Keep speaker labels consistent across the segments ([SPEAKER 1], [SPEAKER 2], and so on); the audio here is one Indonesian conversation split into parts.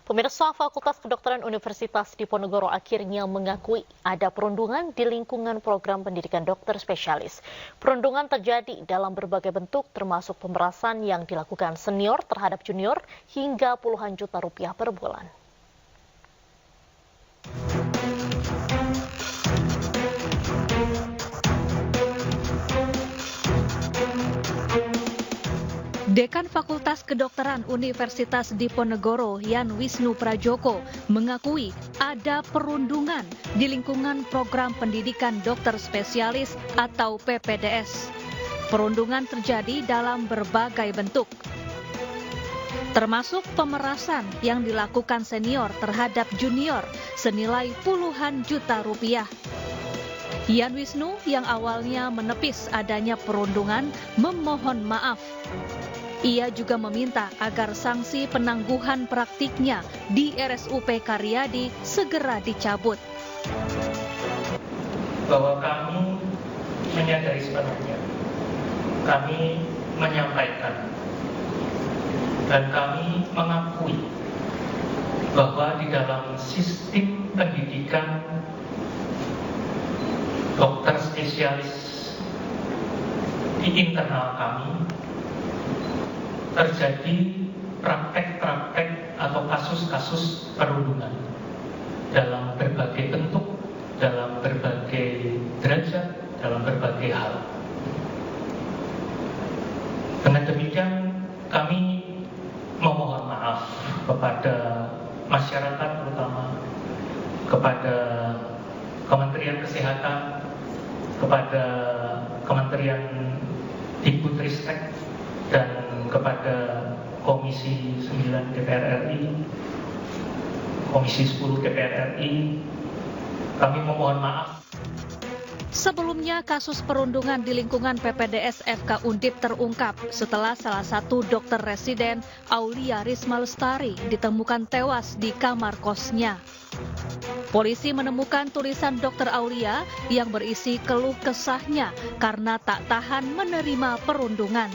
[SPEAKER 1] Pemirsa Fakultas Kedokteran Universitas Diponegoro akhirnya mengakui ada perundungan di lingkungan program pendidikan dokter spesialis. Perundungan terjadi dalam berbagai bentuk termasuk pemerasan yang dilakukan senior terhadap junior hingga puluhan juta rupiah per bulan.
[SPEAKER 2] Dekan Fakultas Kedokteran Universitas Diponegoro, Yan Wisnu Prajoko, mengakui ada perundungan di lingkungan program pendidikan dokter spesialis atau PPDS. Perundungan terjadi dalam berbagai bentuk, termasuk pemerasan yang dilakukan senior terhadap junior senilai puluhan juta rupiah. Yan Wisnu yang awalnya menepis adanya perundungan memohon maaf. Ia juga meminta agar sanksi penangguhan praktiknya di RSUP Karyadi segera dicabut.
[SPEAKER 3] Bahwa kami menyadari sepenuhnya, kami menyampaikan, dan kami mengakui bahwa di dalam sistem pendidikan dokter spesialis di internal kami terjadi praktek-praktek atau kasus-kasus perundungan dalam berbagai bentuk, dalam berbagai derajat, dalam berbagai hal. Dengan demikian kami memohon maaf kepada masyarakat, terutama kepada Kementerian Kesehatan, kepada Kementerian Dikbudristek, dan kepada Komisi 9 DPR RI, Komisi 10 DPR RI, kami memohon maaf.
[SPEAKER 2] Sebelumnya, kasus perundungan di lingkungan PPDS FK Undip terungkap setelah salah satu dokter residen, Aulia Risma Lestari, ditemukan tewas di kamar kosnya. Polisi menemukan tulisan Dr. Aulia yang berisi keluh kesahnya karena tak tahan menerima perundungan.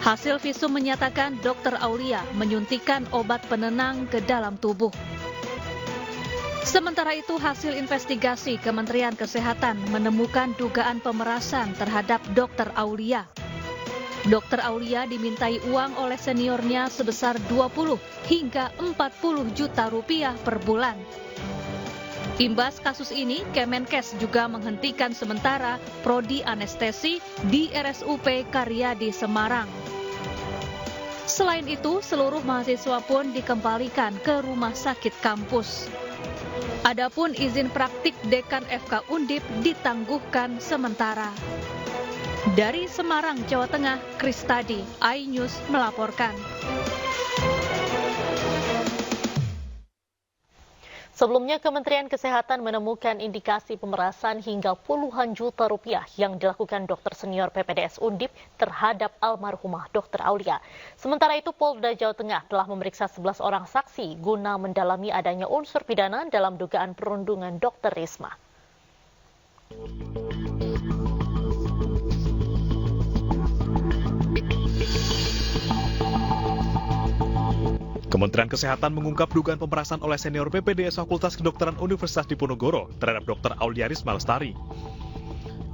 [SPEAKER 2] Hasil visum menyatakan Dr. Aulia menyuntikkan obat penenang ke dalam tubuh. Sementara itu, hasil investigasi Kementerian Kesehatan menemukan dugaan pemerasan terhadap Dr. Aulia. Dr. Aulia dimintai uang oleh seniornya sebesar 20 hingga 40 juta rupiah per bulan. Imbas kasus ini, Kemenkes juga menghentikan sementara prodi anestesi di RSUP Karyadi Semarang. Selain itu, seluruh mahasiswa pun dikembalikan ke rumah sakit kampus. Adapun izin praktik Dekan FK Undip ditangguhkan sementara. Dari Semarang, Jawa Tengah, Kristadi, iNews melaporkan.
[SPEAKER 1] Sebelumnya, Kementerian Kesehatan menemukan indikasi pemerasan hingga puluhan juta rupiah yang dilakukan dokter senior PPDS Undip terhadap almarhumah Dr. Aulia. Sementara itu, Polda Jawa Tengah telah memeriksa 11 orang saksi guna mendalami adanya unsur pidana dalam dugaan perundungan Dr. Risma.
[SPEAKER 4] Kementerian Kesehatan mengungkap dugaan pemerasan oleh senior PPDS Fakultas Kedokteran Universitas Diponegoro terhadap Dr. Aulia Risma Lestari.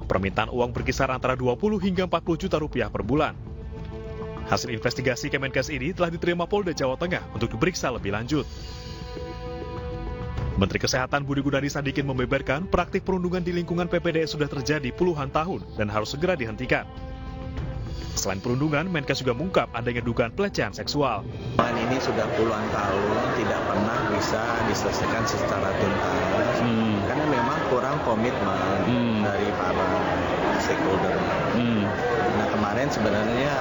[SPEAKER 4] Permintaan uang berkisar antara 20 hingga 40 juta rupiah per bulan. Hasil investigasi Kemenkes ini telah diterima Polda Jawa Tengah untuk diperiksa lebih lanjut. Menteri Kesehatan Budi Gunadi Sadikin membeberkan praktik perundungan di lingkungan PPDS sudah terjadi puluhan tahun dan harus segera dihentikan. Selain perundungan, Menkes juga mengungkap adanya dugaan pelecehan seksual.
[SPEAKER 5] Ini sudah puluhan tahun tidak pernah bisa diselesaikan secara tuntas, karena memang kurang komitmen dari para stakeholder. Nah, kemarin sebenarnya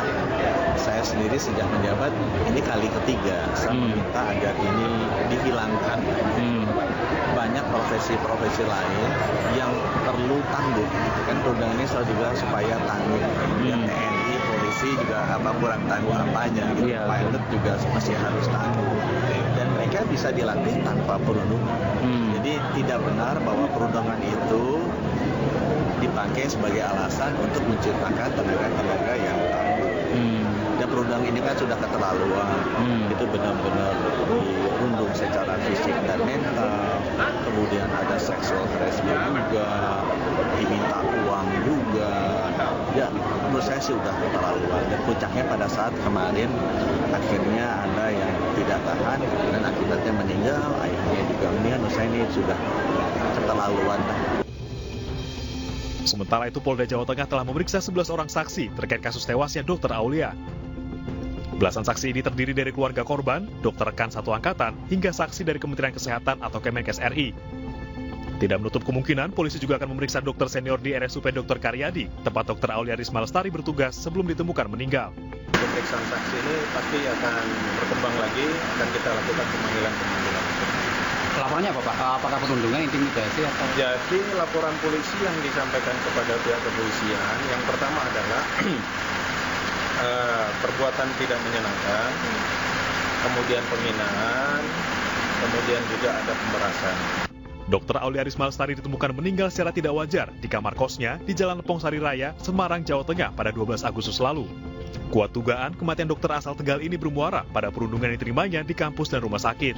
[SPEAKER 5] saya sendiri sejak menjabat ini kali ketiga saya meminta agar ini dihilangkan. Banyak profesi-profesi lain yang perlu tangguh, kan perundungan ini selalu dibilang supaya tangguh. Yang TNI, polisi juga kurang tangguh apanya, gitu. Pilot juga masih harus tangguh, dan mereka bisa dilatih tanpa perundungan. Jadi tidak benar bahwa perundungan itu dipakai sebagai alasan untuk menciptakan tenaga-tenaga yang tangguh. Dan perundungan ini kan sudah keterlaluan, itu benar-benar juga, diminta uang juga. Ya, menurut saya sih udah keterlaluan. Dan puncaknya pada saat kemarin akhirnya ada yang tidak tahan dan akibatnya meninggal, ayahnya juga meninggal. Menurut saya ini sudah keterlaluan.
[SPEAKER 4] Sementara itu Polda Jawa Tengah telah memeriksa 11 orang saksi terkait kasus tewasnya Dr. Aulia. Belasan saksi ini terdiri dari keluarga korban, dokter rekan satu angkatan, hingga saksi dari Kementerian Kesehatan atau Kemenkes RI. Tidak menutup kemungkinan, polisi juga akan memeriksa dokter senior di RSUP Dr. Karyadi, tempat Dr. Aulia Risma Lestari bertugas sebelum ditemukan meninggal.
[SPEAKER 6] Pemeriksaan saksi ini pasti akan berkembang lagi, akan kita lakukan pemanggilan.
[SPEAKER 7] Laporannya apa Pak? Apakah perundungan, intimidasi atau?
[SPEAKER 6] Jadi laporan polisi yang disampaikan kepada pihak kepolisian, yang pertama adalah perbuatan tidak menyenangkan, kemudian penghinaan, kemudian juga ada pemerasan.
[SPEAKER 4] Dr. Aulia Risma Lestari ditemukan meninggal secara tidak wajar di kamar kosnya di Jalan Lepong Sari Raya, Semarang, Jawa Tengah pada 12 Agustus lalu. Kuat dugaan kematian dokter asal Tegal ini bermuara pada perundungan yang diterimanya di kampus dan rumah sakit.